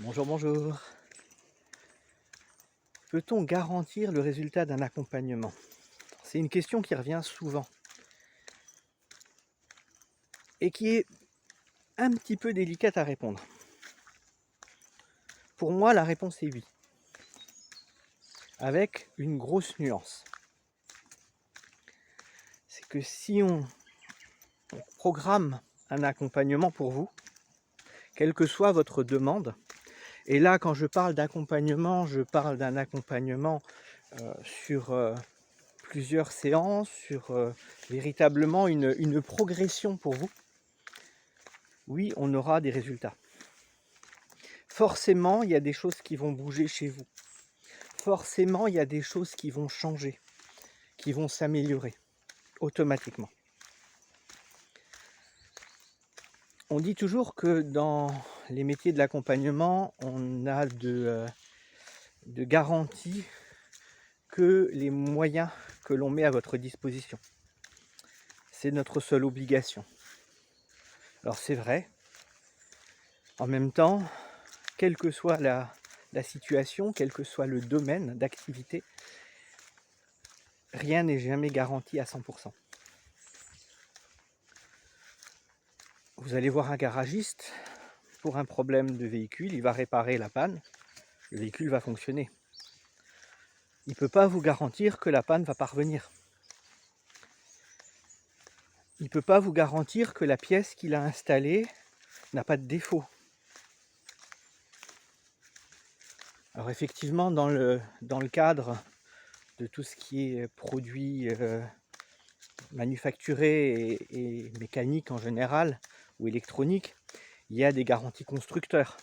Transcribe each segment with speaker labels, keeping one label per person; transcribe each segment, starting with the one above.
Speaker 1: Bonjour, bonjour. Peut-on garantir le résultat d'un accompagnement? C'est une question qui revient souvent et qui est un petit peu délicate à répondre. Pour moi, la réponse est oui, avec une grosse nuance. C'est que si on programme un accompagnement pour vous, quelle que soit votre demande, et là quand je parle d'accompagnement, je parle d'un accompagnement sur plusieurs séances, sur véritablement une progression pour vous, oui, on aura des résultats. Forcément, il y a des choses qui vont bouger chez vous. Forcément, il y a des choses qui vont changer, qui vont s'améliorer automatiquement. On dit toujours que dans les métiers de l'accompagnement, on a de garanties que les moyens que l'on met à votre disposition. C'est notre seule obligation. Alors c'est vrai. En même temps, quelle que soit la situation, quel que soit le domaine d'activité, rien n'est jamais garanti à 100%. Vous allez voir un garagiste, pour un problème de véhicule, il va réparer la panne, le véhicule va fonctionner. Il ne peut pas vous garantir que la panne va pas revenir. Il ne peut pas vous garantir que la pièce qu'il a installée n'a pas de défaut. Alors effectivement, dans le cadre de tout ce qui est produits manufacturés et mécaniques en général, ou électronique, il y a des garanties constructeurs.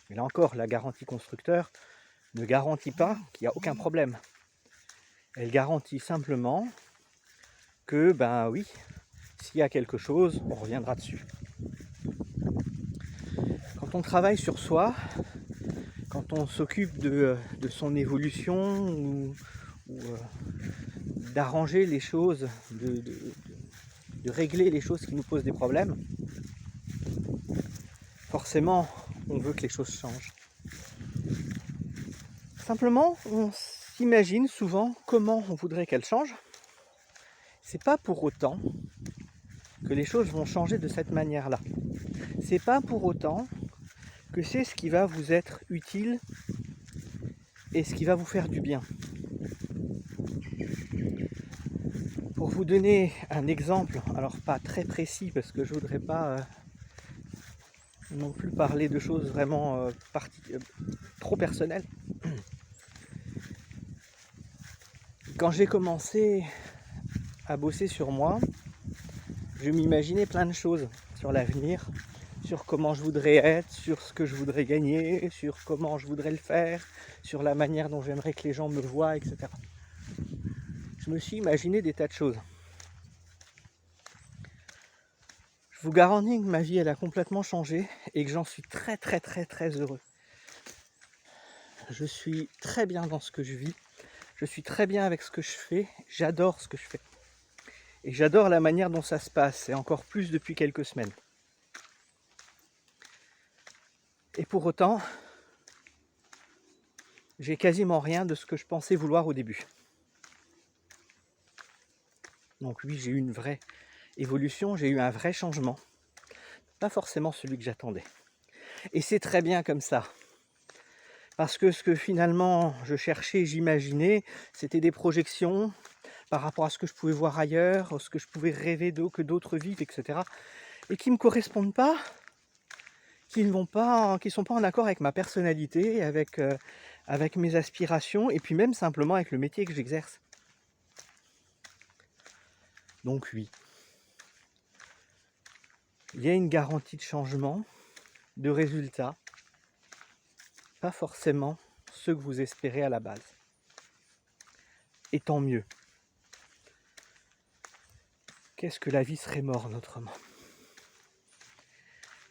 Speaker 1: Mais là encore, la garantie constructeur ne garantit pas qu'il n'y a aucun problème. Elle garantit simplement que, ben oui, s'il y a quelque chose, on reviendra dessus. Quand on travaille sur soi, quand on s'occupe de son évolution ou d'arranger les choses, de régler les choses qui nous posent des problèmes, forcément, on veut que les choses changent. Simplement, on s'imagine souvent comment on voudrait qu'elles changent. C'est pas pour autant que les choses vont changer de cette manière-là. C'est pas pour autant que c'est ce qui va vous être utile et ce qui va vous faire du bien. Pour vous donner un exemple, alors pas très précis parce que je voudrais pas non plus parler de choses vraiment trop personnelles. Quand j'ai commencé à bosser sur moi, je m'imaginais plein de choses sur l'avenir, sur comment je voudrais être, sur ce que je voudrais gagner, sur comment je voudrais le faire, sur la manière dont j'aimerais que les gens me voient, etc. Je me suis imaginé des tas de choses. Je vous garantis que ma vie, elle a complètement changé et que j'en suis très très très très heureux. Je suis très bien dans ce que je vis, je suis très bien avec ce que je fais, j'adore ce que je fais. Et j'adore la manière dont ça se passe, et encore plus depuis quelques semaines. Et pour autant, j'ai quasiment rien de ce que je pensais vouloir au début. Donc oui, j'ai eu une vraie évolution, j'ai eu un vrai changement. Pas forcément celui que j'attendais. Et c'est très bien comme ça. Parce que ce que finalement je cherchais, j'imaginais, c'était des projections par rapport à ce que je pouvais voir ailleurs, ce que je pouvais rêver que d'autres vivent, etc. Et qui ne me correspondent pas, qui ne sont pas en accord avec ma personnalité, avec mes aspirations, et puis même simplement avec le métier que j'exerce. Donc oui, il y a une garantie de changement, de résultats, pas forcément ceux que vous espérez à la base. Et tant mieux. Qu'est-ce que la vie serait morne autrement?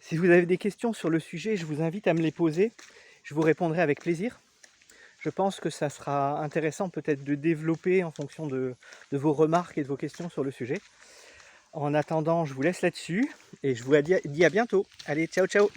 Speaker 1: Si vous avez des questions sur le sujet, je vous invite à me les poser. Je vous répondrai avec plaisir. Je pense que ça sera intéressant peut-être de développer en fonction de vos remarques et de vos questions sur le sujet. En attendant, je vous laisse là-dessus et je vous dis à bientôt. Allez, ciao ciao!